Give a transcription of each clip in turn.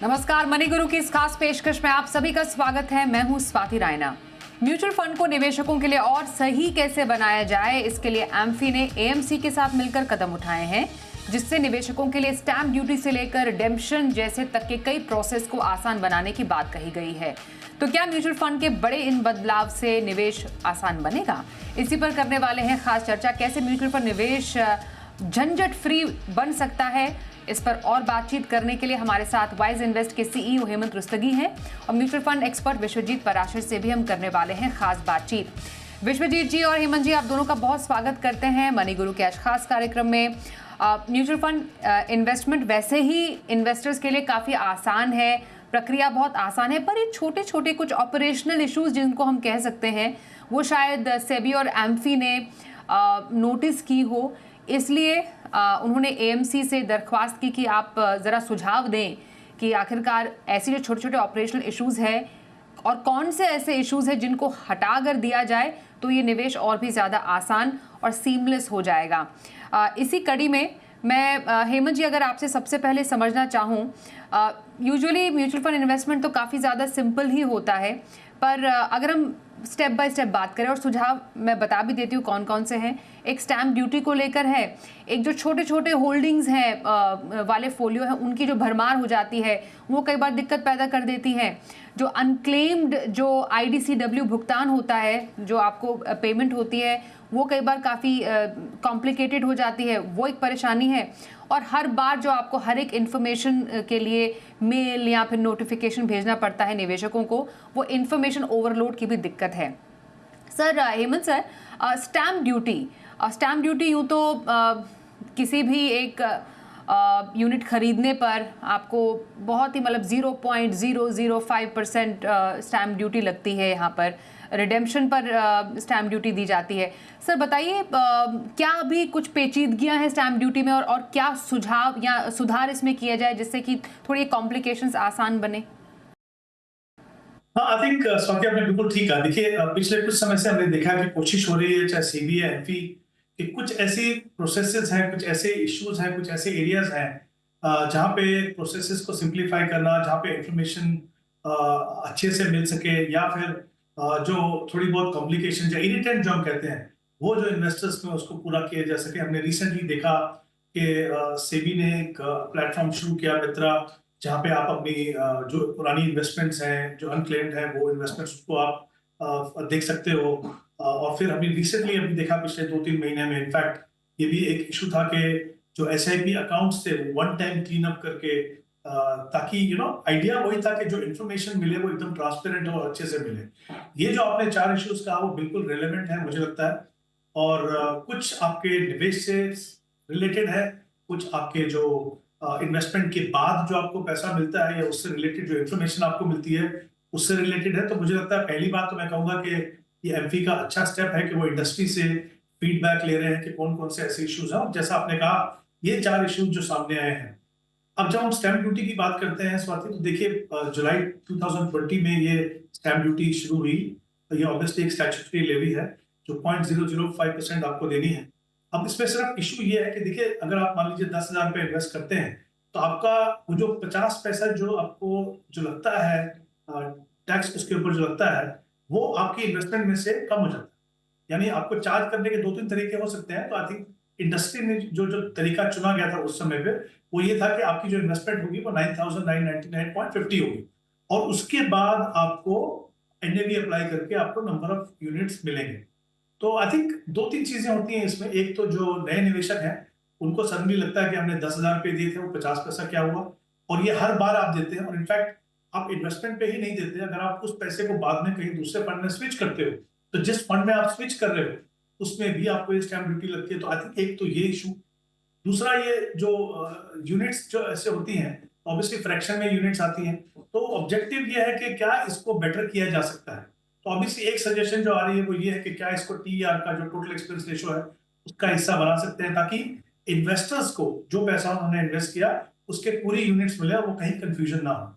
नमस्कार, मनी गुरु की इस खास पेशकश में आप सभी का स्वागत है। मैं हूं स्वाति रायना। म्यूचुअल फंड को निवेशकों के लिए और सही कैसे बनाया जाए, इसके लिए एम्फी ने एएमसी के साथ मिलकर कदम उठाए हैं, जिससे निवेशकों के लिए स्टैंप ड्यूटी से लेकर रिडेम्पशन जैसे तक के कई प्रोसेस को आसान बनाने की बात कही गई है। तो क्या म्यूचुअल फंड के बड़े इन बदलाव से निवेश आसान बनेगा? इसी पर करने वाले हैं खास चर्चा। कैसे म्यूचुअल फंड निवेश झंझट फ्री बन सकता है, इस पर और बातचीत करने के लिए हमारे साथ वाइज इन्वेस्ट के सीईओ हेमंत रुस्तगी हैं और mutual fund expert Vishwajeet Parashar से भी हम करने वाले हैं खास बातचीत। विश्वजीत जी और हेमंत जी, आप दोनों का बहुत स्वागत करते हैं मनी गुरु के आज खास कार्यक्रम में। म्यूचुअल फंड इन्वेस्टमेंट वैसे ही इन्वेस्टर्स के लिए काफ़ी आसान है, प्रक्रिया बहुत आसान है, पर ये छोटे छोटे कुछ ऑपरेशनल इश्यूज जिनको हम कह सकते हैं वो शायद सेबी और एम्फी ने नोटिस की हो, इसलिए उन्होंने एएमसी से दरख्वास्त की कि आप ज़रा सुझाव दें कि आखिरकार ऐसे जो छोटे छोटे ऑपरेशनल इश्यूज़ हैं और कौन से ऐसे इश्यूज़ हैं जिनको हटा कर दिया जाए तो ये निवेश और भी ज़्यादा आसान और सीमलेस हो जाएगा। इसी कड़ी में मैं हेमंत जी, अगर आपसे सबसे पहले समझना चाहूँ, यूजुअली म्यूचुअल फंड इन्वेस्टमेंट तो काफ़ी ज़्यादा सिंपल ही होता है, पर अगर हम स्टेप बाय स्टेप बात करें, और सुझाव मैं बता भी देती हूँ कौन कौन से हैं। एक स्टैम्प ड्यूटी को लेकर है, एक जो छोटे छोटे होल्डिंग्स हैं वाले फोलियो हैं उनकी जो भरमार हो जाती है वो कई बार दिक्कत पैदा कर देती है। जो अनक्लेम्ड जो आईडीसीडब्ल्यू भुगतान होता है, जो आपको पेमेंट होती है, वो कई बार काफ़ी कॉम्प्लिकेटेड हो जाती है, वो एक परेशानी है। और हर बार जो आपको हर एक इन्फॉर्मेशन के लिए मेल या फिर नोटिफिकेशन भेजना पड़ता है निवेशकों को, वो इन्फॉर्मेशन ओवरलोड की भी दिक्कत है। Sir, Hemant sir, stamp duty यूँ तो किसी भी एक यूनिट खरीदने पर आपको बहुत ही मतलब 0.005% स्टैम्प ड्यूटी लगती है, यहाँ पर रिडेम्पशन पर स्टैम्प ड्यूटी दी जाती है। सर बताइए, क्या अभी कुछ पेचीदगियां हैं स्टैम्प ड्यूटी में, और क्या सुझाव या सुधार इसमें किया जाए जिससे कि थोड़ी कॉम्प्लिकेशंस आसान बने? हाँ, आई थिंक स्वाति आपने बिल्कुल ठीक कहा। देखिए, पिछले कुछ समय से हमने देखा कि कोशिश हो रही है, चाहे सेबी या एम्फी, कि कुछ ऐसी प्रोसेसेस हैं, कुछ ऐसे इश्यूज हैं, कुछ ऐसे एरियाज हैं जहाँ पे प्रोसेसेस को सिंप्लीफाई करना, जहाँ पे इंफॉर्मेशन अच्छे से मिल सके, या फिर जो थोड़ी बहुत कॉम्प्लिकेशन या इरिटेंट जो हम कहते हैं वो जो इन्वेस्टर्स में उसको पूरा किया जा सके। हमने रिसेंटली देखा कि सेबी ने एक प्लेटफॉर्म शुरू किया, मित्रा, जहाँ पे आप अपनी जो पुरानी इन्वेस्टमेंट्स हैं, जो अनक्लेम्ड है, वो इन्वेस्टमेंट्स को आप देख सकते हो। और फिर हमने रिसेंटली अभी देखा पिछले 2-3 महीने में, इनफैक्ट ये भी एक इशू था कि जो एसआईपी अकाउंट्स थे वो वन टाइम क्लीन अप करके, ताकि आइडिया वही था कि जो इन्फॉर्मेशन मिले वो एकदम ट्रांसपेरेंट हो और अच्छे से मिले। ये जो आपने 4 इश्यूज कहा वो बिल्कुल रेलेवेंट है मुझे लगता है, और कुछ आपके निवेश से रिलेटेड है, कुछ आपके जो इन्वेस्टमेंट के बाद जो आपको पैसा मिलता है या उससे रिलेटेड जो इन्फॉर्मेशन आपको मिलती है उससे रिलेटेड है। तो मुझे लगता है पहली बात तो मैं कहूंगा कि ये एम्फी का अच्छा स्टेप है कि वो इंडस्ट्री से फीडबैक ले रहे हैं कि कौन कौन से ऐसे इश्यूज हैं। जैसा आपने कहा, ये 4 इश्यूज जो सामने आए हैं। अब जब हम स्टैम्प ड्यूटी की बात करते हैं स्वाति, तो देखिए, जुलाई 2020 में ये स्टैम्प ड्यूटी शुरू हुई। ये ऑब्वियसली एक स्टैट्यूटरी लेवी है जो 0.005% आपको देनी है। अब इसमें सिर्फ इशू ये है कि देखिए, अगर आप मान लीजिए 10,000 रुपए इन्वेस्ट करते हैं तो आपका वो जो 50 पैसा जो आपको जो लगता है टैक्स, उसके ऊपर जो लगता है वो आपकी इन्वेस्टमेंट में से कम हो जाता है। यानी आपको चार्ज करने के 2-3 तरीके हो सकते हैं। तो आई थिंक इंडस्ट्री ने जो जो तरीका चुना गया था उस समय पे वो ये था कि आपकी जो इन्वेस्टमेंट होगी वो 9,999.50 होगी, और उसके बाद आपको एनएवी अप्लाई करके आपको नंबर ऑफ यूनिट्स मिलेंगे। तो आई थिंक 2-3 चीजें होती हैं इसमें। एक तो जो नए निवेशक हैं उनको सडनली लगता है कि हमने 10,000 रुपए दिए थे, वो 50 पैसा क्या हुआ, और ये हर बार आप देते हैं। और इनफैक्ट आप इन्वेस्टमेंट पे ही नहीं देते, अगर आप उस पैसे को बाद में कहीं दूसरे फंड में स्विच करते हो तो जिस फंड में आप स्विच कर रहे हो उसमें भी आपको ये स्टैम्प ड्यूटी लगती है। तो आई थिंक एक तो ये इशू। दूसरा, ये जो यूनिट्स जो ऐसे होती हैं, ऑब्वियसली फ्रैक्शन में यूनिट्स आती हैं, तो ऑब्जेक्टिव ये है कि क्या इसको बेटर किया जा सकता है। तो ऑब्वियसली एक सजेशन जो आ रही है वो ये है कि क्या इसको टीआर का जो टोटल एक्सपेंस रेशो है उसका हिस्सा बना सकते हैं, ताकि इन्वेस्टर्स को जो पैसा उन्होंने इन्वेस्ट किया उसके पूरी यूनिट्स मिले और वो कहीं कंफ्यूजन ना हो।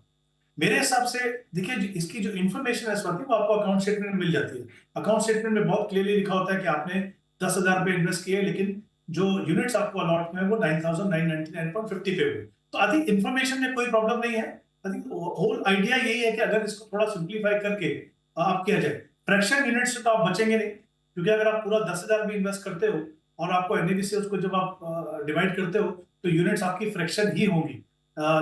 मेरे हिसाब से देखिए, इसकी जो इन्फॉर्मेशन है स्वाति, वो आपको अकाउंट स्टेटमेंट में मिल जाती है। अकाउंट स्टेटमेंट में बहुत क्लियरली लिखा होता है कि आपने 10,000 रुपए इन्वेस्ट किए, लेकिन जो यूनिट्स आपको अलॉट में वो 9,999.50 पे हुए। तो आई थिंक इन्फॉर्मेशन में कोई प्रॉब्लम नहीं है। आई थिंक होल आइडिया यही है कि अगर इसको थोड़ा सिंप्लीफाई करके आप किया जाए, फ्रैक्शन यूनिट से तो आप बचेंगे नहीं, क्योंकि अगर आप पूरा 10,000 भी इन्वेस्ट करते हो और आपको एनएवी से उसको जब आप डिवाइड करते हो तो यूनिट्स आपकी फ्रैक्शन ही होंगी।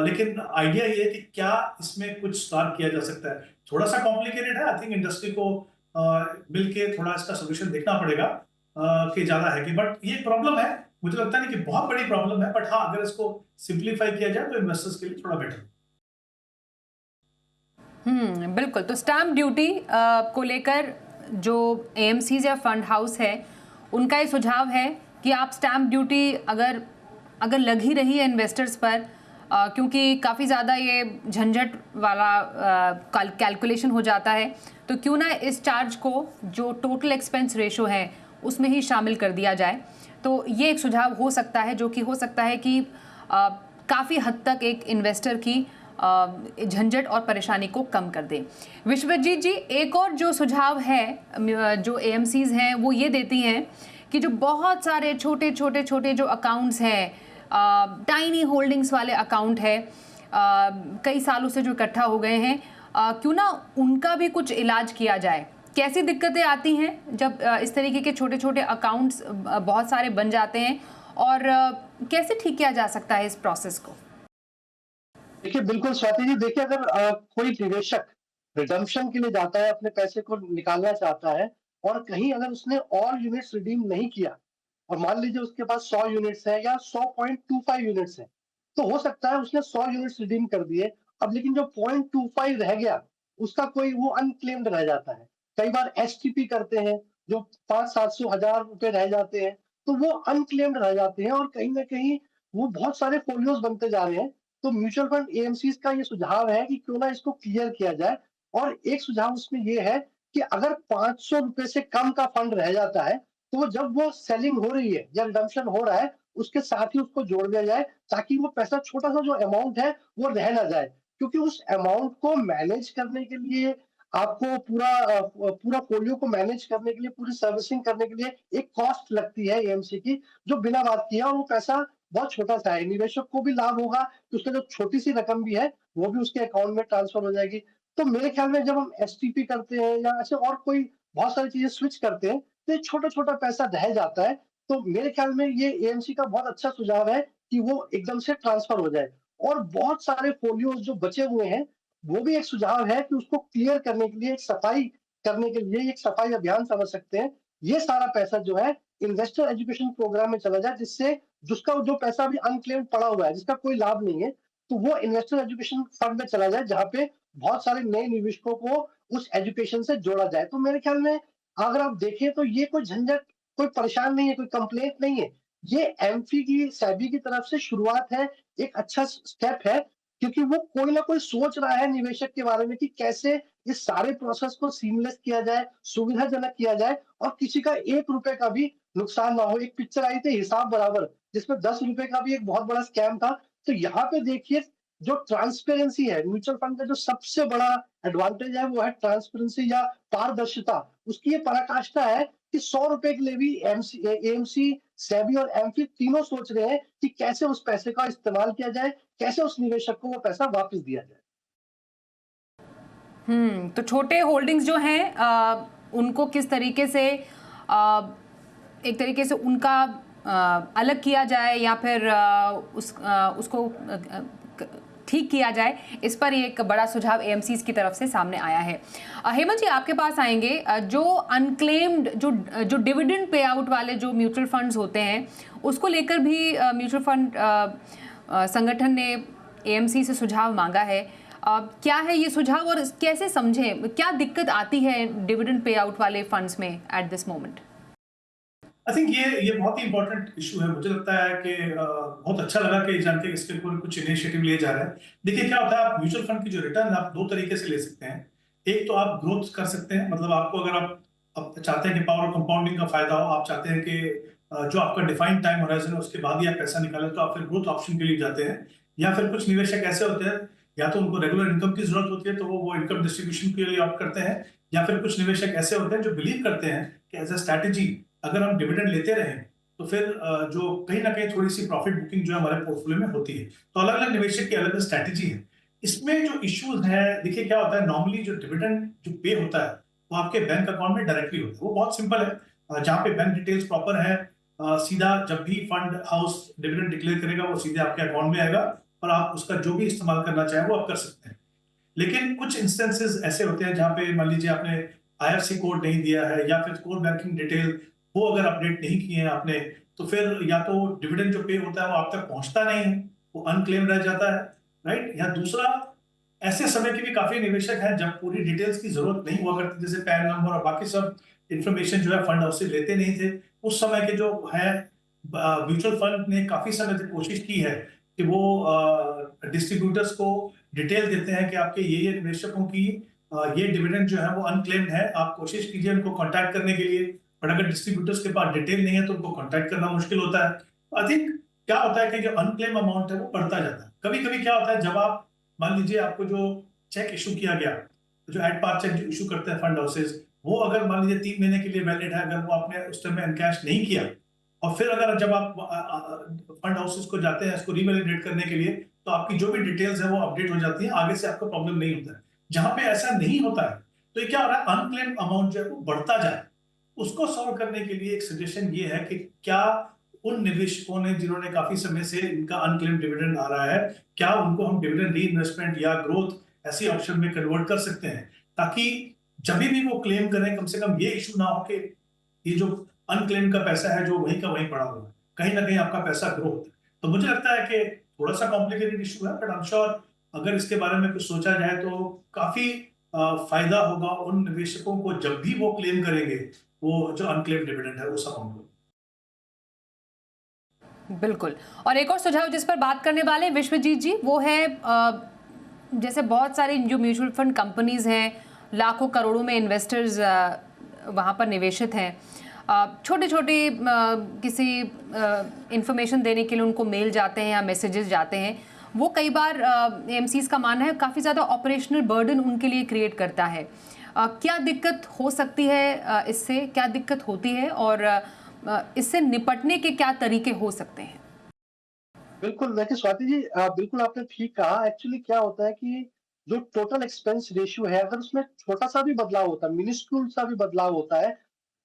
लेकिन आइडिया ये है कि क्या इसमें कुछ सुधार किया जा सकता है। थोड़ा सा कॉम्प्लिकेटेड है, आई थिंक इंडस्ट्री को मिलके थोड़ा इसका सोल्यूशन देखना पड़ेगा कि ज्यादा है कि, बट ये प्रॉब्लम है, मुझे लगता नहीं कि बहुत बड़ी प्रॉब्लम है, बट हाँ अगर इसको सिंप्लीफाई किया जाए तो इन्वेस्टर्स के लिए थोड़ा बेटर। बिल्कुल। तो स्टैम्प ड्यूटी को लेकर जो एएमसीज या फंड हाउस है उनका ये सुझाव है कि आप स्टैम्प ड्यूटी अगर अगर लग ही रही है इन्वेस्टर्स पर, क्योंकि काफ़ी ज़्यादा ये झंझट वाला कैलकुलेशन हो जाता है, तो क्यों ना इस चार्ज को जो टोटल एक्सपेंस रेशो है उसमें ही शामिल कर दिया जाए। तो ये एक सुझाव हो सकता है जो कि हो सकता है कि काफ़ी हद तक एक इन्वेस्टर की झंझट और परेशानी को कम कर दे। विश्वजीत जी, एक और जो सुझाव है जो एएमसीज हैं वो ये देती हैं कि जो बहुत सारे छोटे छोटे छोटे जो अकाउंट्स हैं, टाइनी होल्डिंग्स वाले अकाउंट है, कई सालों से जो इकट्ठा हो गए हैं, क्यों ना उनका भी कुछ इलाज किया जाए। कैसी दिक्कतें आती हैं जब इस तरीके के छोटे छोटे अकाउंट्स बहुत सारे बन जाते हैं, और कैसे ठीक किया जा सकता है इस प्रोसेस को? देखिए बिल्कुल स्वाति जी, देखिए अगर कोई निवेशक रिडम्पशन के लिए जाता है, अपने पैसे को निकालना चाहता है और कहीं अगर उसने ऑल यूनिट्स रिडीम नहीं किया और मान लीजिए उसके पास 100 यूनिट्स है या 100.25 यूनिट्स है, तो हो सकता है उसने 100 यूनिट्स रिडीम कर दिए, अब लेकिन जो 0.25 रह गया उसका कोई वो अनक्लेम्ड रह जाता है। कई बार एसटीपी करते हैं जो 500-700 हजार रुपए रह जाते हैं, तो वो अनक्लेम्ड रह जाते हैं और कहीं ना कहीं वो बहुत सारे फोलियोज बनते जा रहे हैं। तो म्यूचुअल फंड एएमसीज का ये सुझाव है कि क्यों ना इसको क्लियर किया जाए। और एक सुझाव उसमें ये है कि अगर 500 रुपए से कम का फंड रह जाता है, तो जब वो सेलिंग हो रही है या रिडम्पशन हो रहा है, उसके साथ ही उसको जोड़ दिया जाए, ताकि वो पैसा छोटा सा जो अमाउंट है वो रह ना जाए। क्योंकि उस अमाउंट को मैनेज करने के लिए आपको पूरा पोलियो को मैनेज करने के लिए, पूरी सर्विसिंग करने के लिए एक कॉस्ट लगती है एएमसी की, जो बिना बात किया, और वो पैसा बहुत छोटा सा है। निवेशक को भी लाभ होगा कि उसका जो छोटी सी रकम भी है वो भी उसके अकाउंट में ट्रांसफर हो जाएगी। तो मेरे ख्याल में जब हम एसटीपी करते हैं या ऐसे और कोई बहुत सारी चीजें स्विच करते हैं, तो ये छोटा छोटा पैसा रह जाता है। तो मेरे ख्याल में ये एएमसी का बहुत अच्छा सुझाव है कि वो एकदम से ट्रांसफर हो जाए। और बहुत सारे फोलियोज जो बचे हुए हैं, वो भी एक सुझाव है कि उसको क्लियर करने के लिए, एक सफाई करने के लिए एक सफाई अभियान समझ सकते हैं। ये सारा पैसा जो है इन्वेस्टर एजुकेशन प्रोग्राम में चला जाए, जिससे जिसका जो पैसा अभी अनक्लेम्ड पड़ा हुआ है, जिसका कोई लाभ नहीं है, तो वो इन्वेस्टर एजुकेशन फंड में चला जाए, जहाँ पे बहुत सारे नए निवेशकों को उस एजुकेशन से जोड़ा जाए। तो मेरे ख्याल में अगर आप देखें तो ये कोई झंझट, कोई परेशान नहीं है, कोई कंप्लेंट नहीं है। ये एमफी की, सेबी की तरफ से शुरुआत है, एक अच्छा स्टेप है, क्योंकि वो कोई ना कोई सोच रहा है निवेशक के बारे में कि कैसे इस सारे प्रोसेस को सीमलेस किया जाए, सुविधाजनक किया जाए और किसी का 1 रुपए का भी नुकसान ना हो। एक पिक्चर आई थी हिसाब बराबर, जिसमें 10 रुपए का भी एक बहुत बड़ा स्कैम था। तो यहाँ पे देखिए, जो ट्रांसपेरेंसी है, म्यूचुअल फंड का जो सबसे बड़ा एडवांटेज है वो है ट्रांसपेरेंसी या पारदर्शिता। उसकी ये पराकाष्ठा है कि 100 रुपए के लिए भी एएमसी, सेबी और एमफी तीनों सोच रहे हैं कि कैसे उस पैसे का इस्तेमाल किया जाए, कैसे उस निवेशक को वो पैसा वापस दिया जाए। तो छोटे होल्डिंग्स जो हैं उनको किस तरीके से एक तरीके से उनका अलग किया जाए या फिर उसको ठीक किया जाए, इस पर एक बड़ा सुझाव एएमसीज की तरफ से सामने आया है। हेमंत जी, आपके पास आएंगे। जो अनक्लेम्ड जो डिविडेंड पे आउट वाले जो म्यूचुअल फंड्स होते हैं, उसको लेकर भी म्यूचुअल फंड संगठन ने एएमसी से सुझाव मांगा है। क्या है ये सुझाव और कैसे समझें, क्या दिक्कत आती है डिविडेंड पे आउट वाले फंड्स में at this moment? I think ये बहुत ही इंपॉर्टेंट इशू है। मुझे लगता है कि बहुत अच्छा लगा कि जान के इसके ऊपर कुछ इनिशिएटिव लिए जा रहे हैं। देखिए क्या होता है, आप म्यूचुअल फंड की जो रिटर्न आप दो तरीके से ले सकते हैं। एक तो आप ग्रोथ कर सकते हैं, मतलब आपको अगर आप चाहते हैं कि पावर कंपाउंडिंग का फायदा हो, आप चाहते हैं कि जो आपका डिफाइंड टाइम होराइजन है उसके बाद ही आप पैसा निकालें, तो आप फिर ग्रोथ ऑप्शन के लिए जाते हैं। या फिर कुछ निवेशक ऐसे होते हैं, या तो उनको रेगुलर इनकम की जरूरत होती है तो वो इनकम डिस्ट्रीब्यूशन के लिए ऑप्ट करते हैं, या फिर कुछ निवेशक ऐसे होते हैं जो बिलीव करते हैं कि एज अ स्ट्रैटेजी अगर हम डिविडेंड लेते रहें तो फिर जो कहीं ना कहीं थोड़ी सी प्रॉफिट बुकिंग जो है हमारे पोर्टफोलियो में होती है। तो अलग अलग निवेशक की अलग अलग स्ट्रैटेजी है। इसमें जो इश्यूज है, देखिए क्या होता है, नॉर्मली जो डिविडेंड जो पे होता है वो आपके बैंक अकाउंट में डायरेक्टली होता है। वो बहुत सिंपल है, जहाँ पे बैंक डिटेल्स प्रॉपर है, सीधा जब भी फंड हाउस डिविडेंड डिक्लेयर करेगा वो सीधे आपके अकाउंट में आएगा और आप उसका जो भी इस्तेमाल करना चाहे वो आप कर सकते हैं। लेकिन कुछ इंस्टेंसेस ऐसे होते हैं जहाँ पे मान लीजिए आपने आईएफएससी कोड नहीं दिया है या फिर कोर बैंकिंग डिटेल वो अगर अपडेट नहीं किए हैं आपने, तो फिर या तो डिविडेंड जो पे होता है वो आप तक पहुंचता नहीं है, वो अनक्लेम रह जाता है, राइट। या दूसरा, ऐसे समय के भी काफी निवेशक हैं जब पूरी डिटेल्स की जरूरत नहीं हुआ करती, जैसे पैन नंबर और बाकी सब इंफॉर्मेशन जो है फंड हाउस से लेते नहीं थे। उस समय के जो है म्यूचुअल फंड ने काफी समय तक कोशिश की है कि वो डिस्ट्रीब्यूटर्स को डिटेल देते हैं कि आपके ये निवेशकों की ये डिविडेंड जो है वो अनक्लेम्ड है, आप कोशिश कीजिए उनको कांटेक्ट करने के लिए। बट अगर डिस्ट्रीब्यूटर्स के पास डिटेल नहीं है तो उनको कांटेक्ट करना मुश्किल होता है। आई थिंक क्या होता है कि जो अनक्लेम अमाउंट है वो बढ़ता जाता है। कभी कभी क्या होता है, जब आप मान लीजिए आपको जो चेक इशू किया गया, जो एट पार चेक जो इशू करते हैं फंड हाउसेज, वो अगर मान लीजिए 3 महीने के लिए वैलिड है, अगर वो आपने उस टाइम में एनकैश नहीं किया और फिर अगर जब आप फंड हाउसेज को जाते हैं इसको रीवैलिडेट करने के लिए, तो आपकी जो भी डिटेल्स है वो अपडेट हो जाती है, आगे से आपको प्रॉब्लम नहीं होता है। जहां पे ऐसा नहीं होता है तो ये क्या हो रहा है, अनक्लेम अमाउंट जो है वो बढ़ता जाए। उसको सॉल्व करने के लिए एक सजेशन ये है कि क्या उन निवेशकों ने जिन्होंने काफी समय से इनका अनक्लेम डिविडेंड आ रहा है, क्या उनको हम डिविडेंड री इन्वेस्टमेंट या ग्रोथ ऐसी ऑप्शन में कन्वर्ट कर सकते हैं, ताकि जब भी वो क्लेम करें कम से कम ये इशू ना हो कि ये जो अनक्लेम का पैसा है जो वहीं का वहीं पड़ा हुआ है, कहीं ना कहीं आपका पैसा ग्रो होता है। तो मुझे लगता है कि थोड़ा सा कॉम्प्लिकेटेड इशू है, बट आई एम श्योर अगर इसके बारे में कुछ सोचा जाए तो काफी फायदा होगा उन निवेशकों को जब भी वो क्लेम करेंगे वो जो अनक्लेम डिविडेंड है उस अमाउंट को। बिल्कुल। और एक और सुझाव जिस पर बात करने वाले विश्वजीत जी, वो है जैसे बहुत सारे जो म्यूचुअल फंड कंपनीज हैं, लाखों करोड़ों में इन्वेस्टर्स वहाँ पर निवेशित हैं, छोटे छोटे किसी इंफॉर्मेशन देने के लिए उनको मेल जाते हैं या मैसेजेस जाते हैं, वो कई बार एएमसीज का मानना है काफ़ी ज़्यादा ऑपरेशनल बर्डन उनके लिए क्रिएट करता है। क्या दिक्कत हो सकती है इससे, क्या दिक्कत होती है और इससे निपटने के क्या तरीके हो सकते हैं? बिल्कुल, देखिए स्वाति जी, बिल्कुल आपने ठीक कहा। एक्चुअली क्या होता है कि जो टोटल एक्सपेंस रेशियो है, अगर उसमें छोटा-सा भी बदलाव होता है, मिनिस्क्यूल सा भी बदलाव होता है,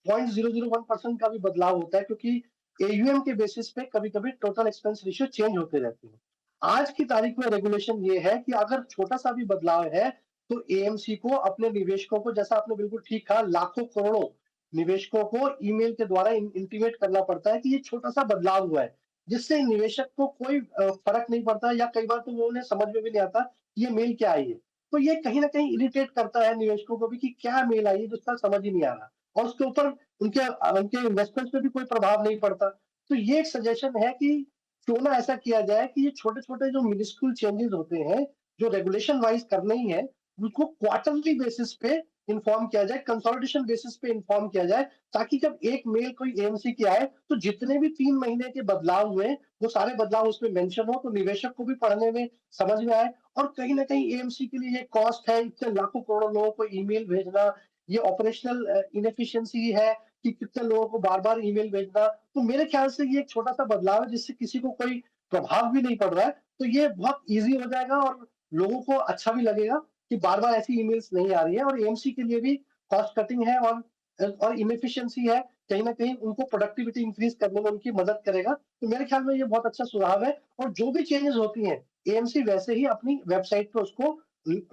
0.001% का भी बदलाव होता है, क्योंकि एयूएम के बेसिस पे कभी-कभी टोटल एक्सपेंस रेशियो चेंज होते रहते हैं। आज की तारीख में रेगुलेशन ये है कि अगर छोटा-सा भी बदलाव है, तो एएमसी को अपने निवेशकों को, जैसा आपने बिल्कुल ठीक कहा, लाखों करोड़ों निवेशकों को ईमेल के द्वारा इंटीमेट करना पड़ता है कि ये छोटा-सा बदलाव हुआ है। जिससे निवेशक को कोई फर्क नहीं पड़ता, या कई बार तो वो उन्हें समझ में भी नहीं आता ये मेल क्या आई है। तो ये कहीं न कहीं इरिटेट करता है निवेशकों को भी कि क्या मेल आई है जो उसका समझ ही नहीं आ रहा, और उसके ऊपर उनके इन्वेस्टमेंट्स पे भी कोई प्रभाव नहीं पड़ता। तो ये एक सजेशन है कि क्यों ना ऐसा किया जाए कि ये छोटे-छोटे जो मिनिस्क्यूल चेंजेस होते हैं, जो रेगुलेशन वाइज़ करने ही है, उनको क्वार्टरली बेसिस पे इन्फॉर्म किया जाए, कंसोलिडेशन बेसिस पे इन्फॉर्म किया जाए, ताकि जब एक मेल कोई एएमसी की आए, तो जितने भी 3 महीने के बदलाव हुए, वो सारे बदलाव उसमें मेंशन हो, तो निवेशक को भी पढ़ने में समझ में आए। और कहीं न कहीं एएमसी के लिए ये कॉस्ट है, इतने लाखों करोड़ों लोगों को ईमेल भेजना, ये ऑपरेशनल इनएफिशिएंसी है कि कितने लोगों को बार-बार ईमेल भेजना। तो मेरे ख्याल से ये एक छोटा-सा बदलाव है जिससे किसी को कोई प्रभाव भी नहीं पड़ रहा है। तो ये बहुत ईज़ी हो जाएगा और लोगों को अच्छा भी लगेगा कि बार-बार ऐसी ईमेल्स नहीं आ रही है, और एएमसी के लिए भी कॉस्ट कटिंग है और इनएफिशिएंसी है, कहीं न कहीं उनको प्रोडक्टिविटी इंक्रीज़ करने में उनकी मदद करेगा। तो मेरे ख्याल में ये बहुत अच्छा सुझाव है, और जो भी चेंजेज़ होती हैं, एएमसी वैसे ही अपनी वेबसाइट पे उसको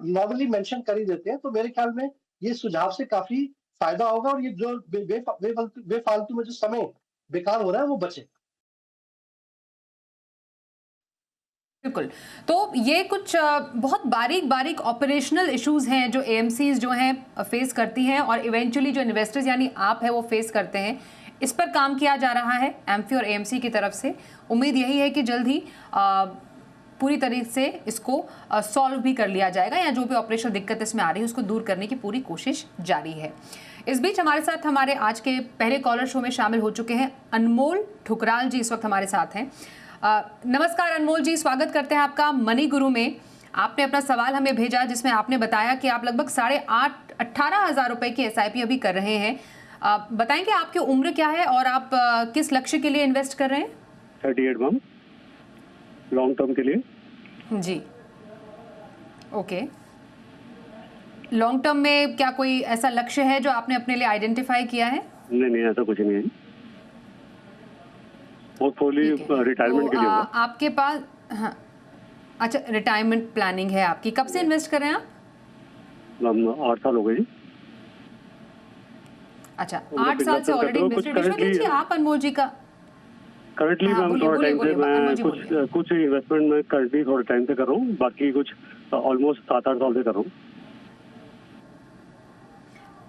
नॉर्मली मेंशन कर ही देते हैं। तो मेरे ख्याल में ये सुझाव से काफ़ी फ़ायदा होगा, और ये जो बेफालतू में जो समय बेकार हो रहा है वो बचे। बिल्कुल। तो ये कुछ बहुत बारीक-बारीक ऑपरेशनल इश्यूज़ हैं जो एएमसीज़ जो हैं फेस करती हैं, और इवेंचुअली जो इन्वेस्टर्स यानी आप हैं वो फेस करते हैं। इस पर काम किया जा रहा है एमफी और एएमसी की तरफ से। उम्मीद यही है कि जल्द ही पूरी तरीके से इसको सॉल्व भी कर लिया जाएगा, या जो भी ऑपरेशनल दिक्कत इसमें आ रही है उसको दूर करने की पूरी कोशिश जारी है। इस बीच हमारे साथ हमारे आज के पहले कॉलर शो में शामिल हो चुके हैं अनमोल ठुकराल जी, इस वक्त हमारे साथ हैं। नमस्कार अनमोल जी, स्वागत करते हैं आपका मनी गुरु में। आपने अपना सवाल हमें भेजा जिसमें आपने बताया कि आप लगभग 18,500 रुपए की एसआईपी अभी कर रहे हैं। बताएंगे आपकी उम्र क्या है और आप किस लक्ष्य के लिए इन्वेस्ट कर रहे हैं? 38 मंथ लॉन्ग टर्म के लिए। जी, ओके, लॉन्ग टर्म में क्या कोई ऐसा लक्ष्य है जो आपने अपने लिए आइडेंटिफाई किया है? नहीं, ऐसा कुछ नहीं है। पोर्टफोलियो ठीक है, रिटायरमेंट के लिए होगा। आपके पास, हाँ, अच्छा, रिटायरमेंट प्लानिंग है आपकी। कब से इन्वेस्ट कर रहे हैं आप? 8 साल हो गए जी। अच्छा, तो 8 साल से ऑलरेडी इन्वेस्टेड। विश्वजीत जी, आप अनमोल जी का करंटली हाँ, मैं बोलिए, थोड़ा बोलिए, टाइम से बोलिए, अनमोल जी बोलिए। कुछ इन्वेस्टमेंट में करंटली थोड़ा टाइम से कर रहा हूँ, बाकी कुछ ऑलमोस्ट 7-8 साल से कर रहा हूँ।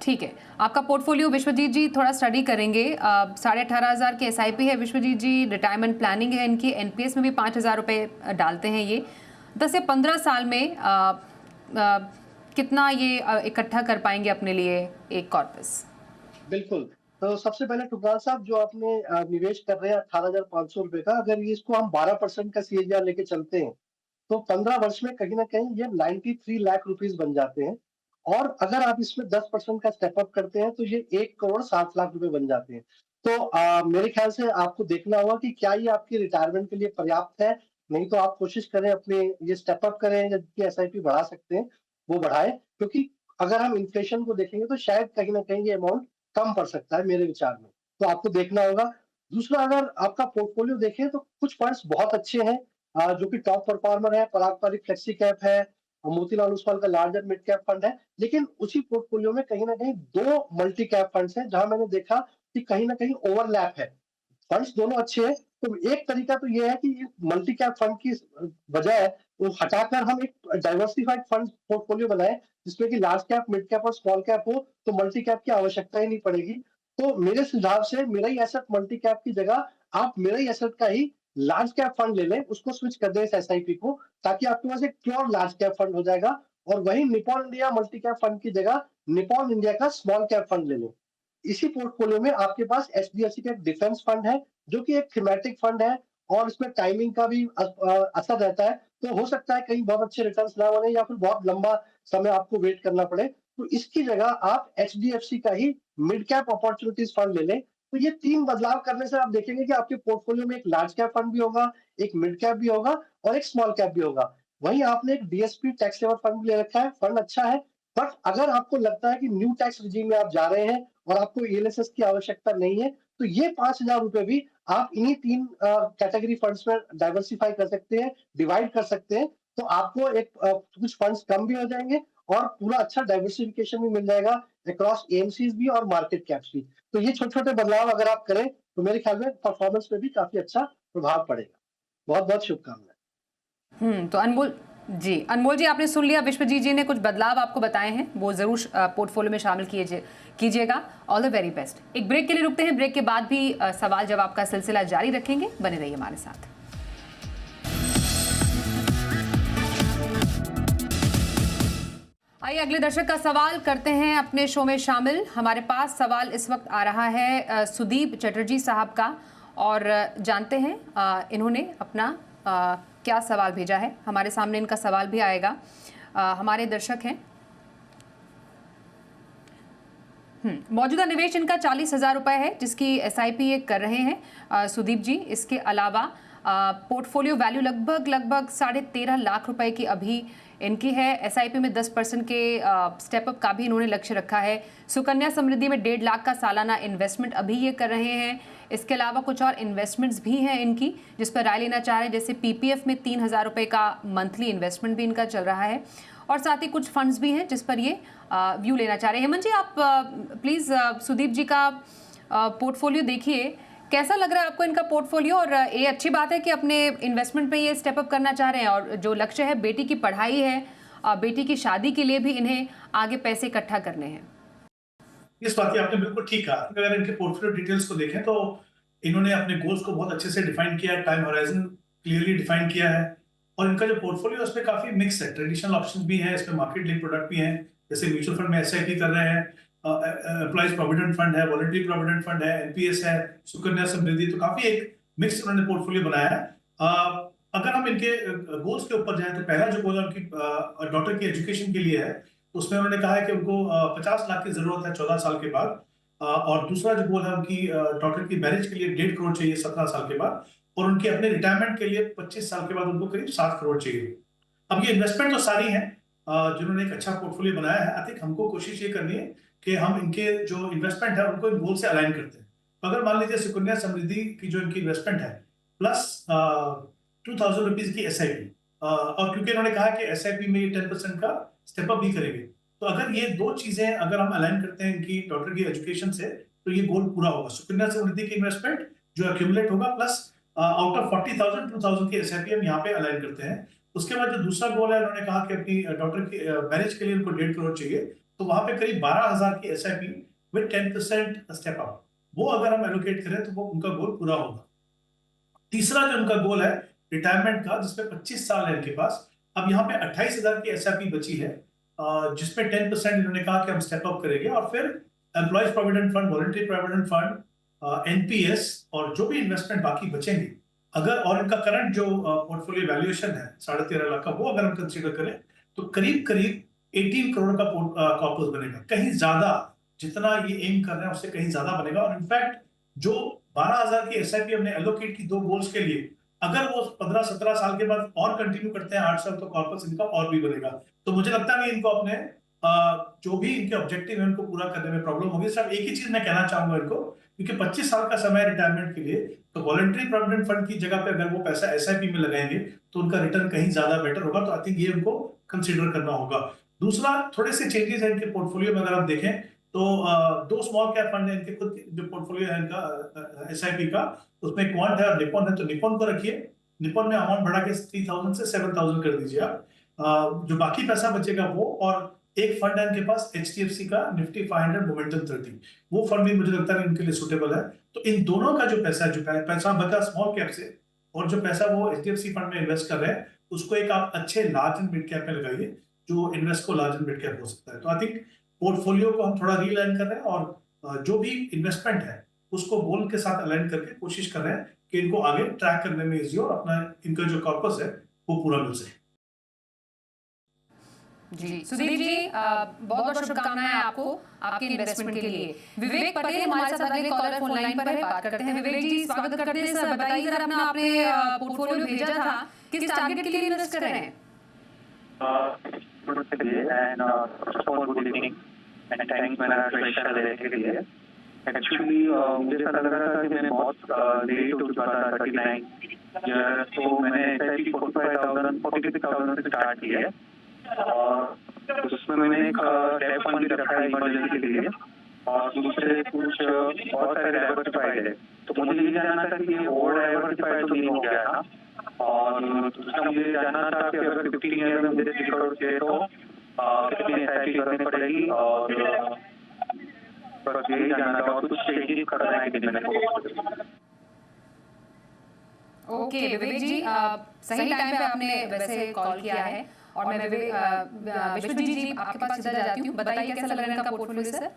ठीक है, आपका पोर्टफोलियो विश्वजीत जी थोड़ा स्टडी करेंगे। 18,500 के SIP है विश्वजीत जी, रिटायरमेंट प्लानिंग है इनकी, NPS में भी 5,000 रुपये डालते हैं ये। 10 से 15 साल में कितना ये इकट्ठा कर पाएंगे अपने लिए एक कॉर्पस? बिल्कुल। तो सबसे पहले टुकराल साहब, जो आपने निवेश कर रहे हैं 18,500 रुपए का, अगर ये इसको हम 12% का CAGR लेके चलते हैं, तो 15 वर्ष में कहीं न कहीं ये 93 लाख रुपीस बन जाते हैं। और अगर आप इसमें 10% का स्टेप अप करते हैं, तो ये 1,60,00,000 रुपए बन जाते हैं। तो मेरे ख्याल से आपको देखना होगा कि क्या ये आपकी रिटायरमेंट के लिए पर्याप्त है? नहीं तो आप कोशिश करें, अपने ये स्टेप अप करें, या जितनी SIP बढ़ा सकते हैं, वो बढ़ाएँ। क्योंकि अगर हम इन्फ्लेशन को देखेंगे, तो शायद कहीं न कहीं ये अमाउंट कम पड़ सकता है मेरे विचार में। तो आपको देखना होगा। दूसरा, अगर आपका पोर्टफोलियो देखें, तो कुछ फंड्स बहुत अच्छे हैं जो कि टॉप परफॉर्मर है। पराग पारिक फ्लेक्सी कैप है, मोतीलाल ओसवाल का लार्जर मिड कैप फंड है। लेकिन उसी पोर्टफोलियो में कहीं न कहीं 2 मल्टी कैप फंड्स हैं, जहां मैंने देखा कि कहीं न कहीं ओवरलैप है। फंड्स दोनों अच्छे हैं। तो एक तरीका तो ये है कि मल्टी कैप फंड की बजाय वो हटाकर हम एक डाइवर्सिफाइड फंड पोर्टफोलियो बनाएं, जिसमें कि लार्ज कैप, मिड कैप और स्मॉल कैप हो, तो मल्टी कैप की आवश्यकता ही नहीं पड़ेगी। तो मेरे सुझाव से मिराई एसेट मल्टी कैप की जगह आप मिराई एसेट का ही लार्ज कैप फंड ले लें, उसको स्विच कर दें इस SIP को, ताकि आपके पास एक प्योर लार्ज कैप फंड हो जाएगा। और वही Nippon India multi cap fund की जगह निपॉन इंडिया का स्मॉल कैप फंड ले लें। इसी पोर्टफोलियो में आपके पास HDFC का एक डिफेंस फंड है, जो कि एक थीमेटिक फंड है, और इसमें टाइमिंग का भी असर रहता है। तो हो सकता है कहीं बहुत अच्छे रिटर्न्स ना बने, या फिर बहुत लंबा समय आपको वेट करना पड़े। तो इसकी जगह आप HDFC का ही मिड कैप अपॉर्चुनिटीज फंड ले लें। तो ये 3 बदलाव करने से आप देखेंगे कि आपके पोर्टफोलियो में एक लार्ज कैप फंड भी होगा, एक मिड कैप भी होगा, और एक स्मॉल कैप भी होगा। वहीं आपने एक DSP टैक्स सेवर फंड भी ले रखा है, फंड अच्छा है। बट अगर आपको लगता है कि न्यू टैक्स रिजीम में आप जा रहे हैं और आपको ELSS की आवश्यकता नहीं है, तो ये 5,000 रुपए भी आप इन्हीं 3 कैटेगरी फंड्स में डाइवर्सिफाई कर सकते हैं, डिवाइड कर सकते हैं। तो आपको एक कुछ फंड्स कम भी हो जाएंगे, और पूरा अच्छा डाइवर्सिफिकेशन भी मिल जाएगा अक्रॉस AMCs भी और मार्केट कैप्स भी। तो ये छोटे-छोटे बदलाव अगर आप करें, तो मेरे ख्याल में परफॉर्मेंस पे भी काफी अच्छा प्रभाव पड़ेगा। बहुत-बहुत शुभकामनाएं। तो अनमोल जी, आपने सुन लिया, विश्वजीत जी ने कुछ बदलाव आपको बताए हैं, वो जरूर पोर्टफोलियो में शामिल कीजिएगा। All the very best. एक ब्रेक के लिए रुकते हैं, ब्रेक के बाद भी सवाल जवाब का सिलसिला जारी रखेंगे, बने रहिए हमारे साथ। आइए अगले दर्शक का सवाल करते हैं अपने शो में शामिल। हमारे पास सवाल इस वक्त आ रहा है सुदीप चटर्जी साहब का, और जानते हैं इन्होंने अपना क्या सवाल भेजा है। हमारे सामने इनका सवाल भी आएगा। हमारे दर्शक हैं, मौजूदा निवेश इनका 40,000 रुपये है, जिसकी SIP ये कर रहे हैं सुदीप जी। इसके अलावा पोर्टफोलियो वैल्यू लगभग 13.5 लाख रुपए की अभी इनकी है। SIP में 10% के स्टेप अप का भी इन्होंने लक्ष्य रखा है। सुकन्या समृद्धि में 1.5 लाख का सालाना इन्वेस्टमेंट अभी ये कर रहे हैं। इसके अलावा कुछ और इन्वेस्टमेंट्स भी हैं इनकी, जिस पर राय लेना चाह रहे हैं। जैसे PPF में 3,000 रुपये का मंथली इन्वेस्टमेंट भी इनका चल रहा है, और साथ ही कुछ फंड्स भी हैं जिस पर ये व्यू लेना चाह रहे हैं। हेमंत जी, आप प्लीज़ सुदीप जी का पोर्टफोलियो देखिए, कैसा लग रहा है आपको इनका पोर्टफोलियो? और ये अच्छी बात है कि अपने इन्वेस्टमेंट पे ये स्टेप अप करना चाह रहे हैं, और जो लक्ष्य है बेटी की पढ़ाई है, बेटी की शादी के लिए भी इन्हें आगे पैसे इकट्ठा करने हैं। इस बात की आपने बिल्कुल ठीक कहा। अगर इनके पोर्टफोलियो डिटेल्स को देखें, तो इन्होंने अपने गोल्स को बहुत अच्छे से डिफाइन किया है, टाइम होराइजन क्लियरली डिफाइन किया है, और इनका जो पोर्टफोलियो है उसमें काफी मिक्स है। ट्रेडिशनल ऑप्शंस भी हैं, इसमें मार्केट लिंक प्रोडक्ट भी हैं, जैसे म्यूचुअल फंड में SIP कर रहे हैं, एम्प्लॉइज प्रोविडेंट फंड है, वॉलंटरी प्रोविडेंट फंड है, NPS है, सुकन्या समृद्धि। तो काफी एक मिक्स उन्होंने पोर्टफोलियो बनाया है। अगर हम इनके गोल्स के ऊपर जाएं, तो पहला जो गोल है उनकी डॉटर की एजुकेशन के लिए है, तो उसमें उन्होंने कहा है कि उनको 50 लाख की जरूरत है 14 साल के बाद। और दूसरा जो गोल है उनकी डॉटर की मैरिज के लिए 1.5 करोड़ चाहिए 17 साल के बाद, और उनके अपने रिटायरमेंट के लिए 25 साल के बाद उनको करीब 7 करोड़ चाहिए। अब ये इन्वेस्टमेंट तो सारी है, जिन्होंने एक अच्छा पोर्टफोलियो बनाया है। आई थिंक हमको कोशिश ये करनी है कि हम इनके जो इन्वेस्टमेंट है उनको इन गोल से अलाइन करते हैं। तो अगर मान लीजिए सुकन्या समृद्धि की जो इनकी इन्वेस्टमेंट है प्लस 2,000 रुपीज की SIP, और क्योंकि इन्होंने कहा कि SIP में ये 10% का स्टेप अप भी करेंगे, तो अगर ये दो चीजें अगर हम अलाइन करते हैं इनकी डॉटर की एजुकेशन से, तो ये गोल पूरा होगा। सुकन्या समृद्धि की इन्वेस्टमेंट जो एक्यूमुलेट होगा प्लस आउट ऑफ 40,000 2,000 की SIP हम यहाँ पे अलाइन करते हैं। उसके बाद जो दूसरा गोल है, उन्होंने कहा कि अपनी डॉटर की मैरिज के लिए उनको 1.5 करोड़ चाहिए, तो वहां पे करीब 12,000 की SIP विद 10% स्टेप अप, वो अगर हम एलोकेट करें तो वो उनका गोल पूरा होगा। तीसरा जो उनका गोल है रिटायरमेंट का, जिसमें 25 साल है इनके पास, अब यहाँ पे 28,000 की SIP बची है, जिसमें 10% इन्होंने कहा कि हम स्टेप अप करेंगे, और फिर employees provident fund, voluntary provident fund, NPS और जो भी इन्वेस्टमेंट बाकी बचेंगे, अगर और इनका करंट जो पोर्टफोलियो वैल्यूएशन है 13.5 लाख का, वो अगर हम कंसीडर करें तो करीब करीब 18 करोड़ का कॉर्पस बनेगा। कहीं ज्यादा, जितना ये एम कर रहे हैं उससे कहीं ज्यादा बनेगा। और इनफैक्ट जो 12,000 की SIP हमने एलोकेट की दो गोल्स के लिए, अगर वो 15-17 साल के बाद और कंटिन्यू करते हैं 8 साल, तो कॉर्पस इनका और भी बनेगा। तो मुझे लगता है कि इनको अपने जो भी इनके ऑब्जेक्टिव है उनको पूरा करने में प्रॉब्लम होगी। सिर्फ एक ही चीज मैं कहना चाहूंगा इनको, क्योंकि 25 साल का समय रिटायरमेंट के लिए, तो वॉलंटरी प्रोविडेंट फंड की जगह पे अगर वो पैसा SIP में लगाएंगे तो उनका रिटर्न कहीं ज्यादा बेटर होगा। तो आई थिंक ये उनको कंसिडर करना होगा। दूसरा, थोड़े से चेंजेस है इनके पोर्टफोलियो में, अगर आप देखें तो दो स्मॉल कैप फंड है इनके खुद जो पोर्टफोलियो है इनका SIP का, उसमें क्वांट है और निपॉन है, तो निपॉन को रखिए। निपॉन में अमाउंट बढ़ा के 3,000 से 7,000 कर दीजिए आप। जो बाकी पैसा बचेगा वो, और एक फंड है इनके पास HDFC का निफ्टी 500 मोमेंटम 30, वो फंड भी मुझे लगता है इनके लिए सुटेबल है। तो इन दोनों का जो पैसा बचा स्मॉल कैप से, और जो पैसा वो HDFC फंड में इन्वेस्ट कर रहे हैं, उसको एक आप अच्छे लार्ज एंड मिड कैप में लगाइए, जो इन्वेस्ट को लार्ज एंड मिड कैप हो सकता है। तो आई थिंक पोर्टफोलियो को हम थोड़ा रीलाइन कर रहे हैं, और जो भी इन्वेस्टमेंट है उसको गोल के साथ अलाइन करके कोशिश कर रहे हैं कि इनको आगे ट्रैक करने में इजी हो, और अपना इनका जो कॉर्पस है वो पूरा मिल सके। जी सुदीप जी, बहुत बहुत शुभकामनाएं आपको आपके इन्वेस्टमेंट के लिए। विवेक पटेल हमारे साथ अगले कॉलर फोन लाइन पर है, बात करते हैं। विवेक जी, स्वागत करते हैं सर। बताइए जरा, अपना आपने पोर्टफोलियो भेजा था, किस टारगेट के लिए इन्वेस्ट कर रहे हैं? एक्चुअली मुझे ऐसा लग रहा था कि मैंने बहुत लेट हो चुका था 39 ईयर, तो मैंने SIP 46,000 से स्टार्ट किया है, और उसमें मैंने एक डेट फंड भी रखा है इमरजेंसी के लिए, और दूसरे कुछ बहुत सारे डाइवर्सिफाइड है। तो मुझे ये जानना था कि ओवर डाइवर्सिफाइड तो नहीं हो गया था, और दूसरा मुझे जानना था कि अगर 15 ईयर में मुझे 3 करोड़ चाहिए तो कितनी SIP करनी पड़ेगी, और यही जानना था, और कुछ चेंजेस करना है कि मैंने। ओके विवेक जी, सही टाइम पे आपने वैसे कॉल किया है, और मैं विश्वजीत जी आपके पास सीधा जाती हूँ। बताइए कैसा लग रहा है इनका पोर्टफोलियो सर?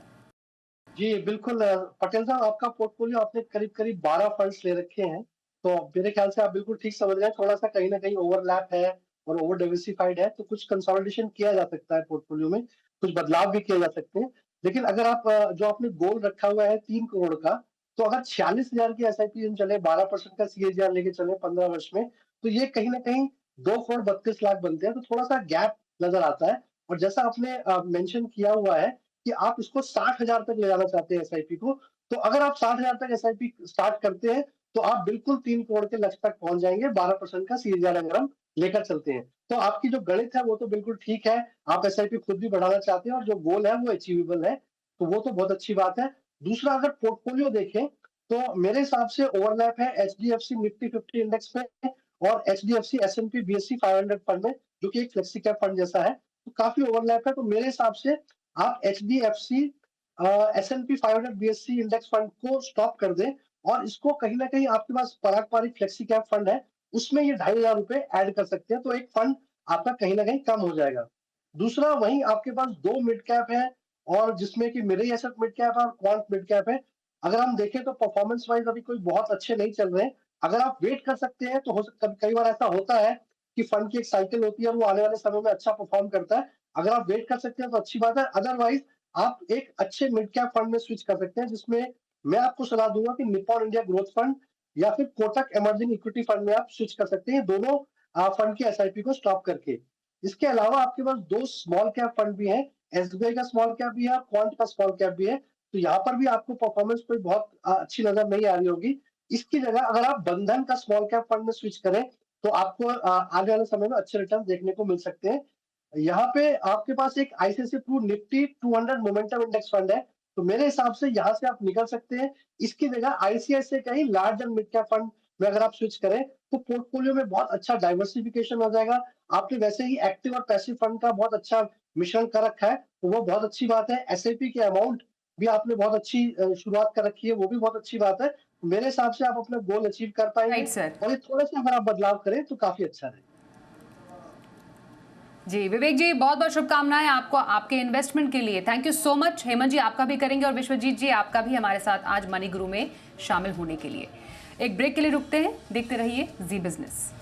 जी बिल्कुल, पटेल साहब, आपका पोर्टफोलियो आपने करीब करीब 12 फंड्स ले रखे हैं, तो मेरे ख्याल से आप बिल्कुल ठीक समझ रहे हैं। थोड़ा सा कहीं ना कहीं ओवरलैप है और ओवर डाइवर्सिफाइड है, तो कुछ कंसोलिडेशन किया जा सकता है पोर्टफोलियो में, कुछ बदलाव भी किए जा सकते हैं। लेकिन अगर आप जो आपने गोल रखा हुआ है 3 करोड़ का, तो अगर 46,000 की SIP हम चले, 12% का CAGR लेके चले 15 वर्ष में, तो ये कहीं ना कहीं 2 करोड़ 32 लाख बनते हैं। तो थोड़ा सा गैप नजर आता है। और जैसा आपने मेंशन किया हुआ है कि आप इसको 60,000 तक ले जाना चाहते हैं SIP को, तो अगर आप 60,000 तक SIP स्टार्ट करते हैं तो आप बिल्कुल 3 करोड़ के लक्ष्य तक पहुंच जाएंगे, 12% का CAGR अगर हम लेकर चलते हैं। तो आपकी जो गणित है वो तो बिल्कुल ठीक है, आप SIP खुद भी बढ़ाना चाहते हैं, और जो गोल है वो अचीवेबल है, तो वो तो बहुत अच्छी बात है। दूसरा, अगर पोर्टफोलियो देखें तो मेरे हिसाब से ओवरलैप है HDFC निफ्टी 50 इंडेक्स में और HDFC S&P BSE 500 फंड में, जो कि एक फ्लेक्सी कैप फंड जैसा है, तो काफी ओवरलैप है। तो मेरे हिसाब से आप HDFC S&P 500 BSE index fund को स्टॉप कर दें, और इसको कहीं ना कहीं आपके पास पारंपरिक फ्लेक्सी कैप फंड है, उसमें ये 2,500 रुपए ऐड कर सकते हैं, तो एक फंड आपका कहीं ना कहीं कम हो जाएगा। दूसरा, वहीं आपके पास 2 मिड कैप है, और जिसमें कि मेरे एसेट मिड कैप है और क्वांट मिड कैप है। अगर हम देखें तो परफॉर्मेंस वाइज अभी कोई बहुत अच्छे नहीं चल रहे हैं। अगर आप वेट कर सकते हैं तो कई बार ऐसा होता है कि फंड की एक साइकिल होती है, वो आने वाले समय में अच्छा परफॉर्म करता है। अगर आप वेट कर सकते हैं तो अच्छी बात है, अदरवाइज आप एक अच्छे मिड कैप फंड में स्विच कर सकते हैं, जिसमें मैं आपको सलाह दूंगा कि निपॉन इंडिया ग्रोथ फंड या फिर कोटक इमर्जिंग इक्विटी फंड में आप स्विच कर सकते हैं, दोनों फंड की SIP को स्टॉप करके। इसके अलावा आपके पास 2 स्मॉल कैप फंड भी हैं, एसबीआई का स्मॉल कैप भी है, क्वांट का स्मॉल कैप भी है। तो यहाँ पर भी आपको परफॉर्मेंस कोई बहुत अच्छी नजर नहीं आ रही होगी। इसकी जगह अगर आप बंधन का स्मॉल कैप फंड में स्विच करें तो आपको आने वाले समय में अच्छे रिटर्न देखने को मिल सकते हैं। यहाँ पे आपके पास एक ICICI Pru Nifty 200 momentum index fund है, तो मेरे हिसाब से यहाँ से आप निकल सकते हैं। इसकी जगह आईसीआईसीआई का ही large and mid cap fund में अगर आप स्विच करें तो पोर्टफोलियो में बहुत अच्छा डाइवर्सिफिकेशन हो जाएगा। आपने वैसे ही एक्टिव और पैसिव फंड का बहुत अच्छा मिश्रण कर रखा है, तो वो बहुत अच्छी बात है। एसआईपी के अमाउंट भी आपने बहुत अच्छी शुरुआत कर रखी है, वो भी बहुत अच्छी बात है। मेरे हिसाब से आप अपना गोल अचीव कर पाएंगे राइट सर। और ये थोड़ा सा अगर आप बदलाव करें तो काफी अच्छा रहेगा। जी विवेक जी, बहुत बहुत शुभकामनाएं आपको आपके इन्वेस्टमेंट के लिए। Thank you so much. Hemant ji आपका भी करेंगे और विश्वजीत जी आपका भी हमारे साथ आज मनी गुरु में शामिल होने के लिए। एक ब्रेक के लिए रुकते हैं, देखते रहिए जी बिजनेस।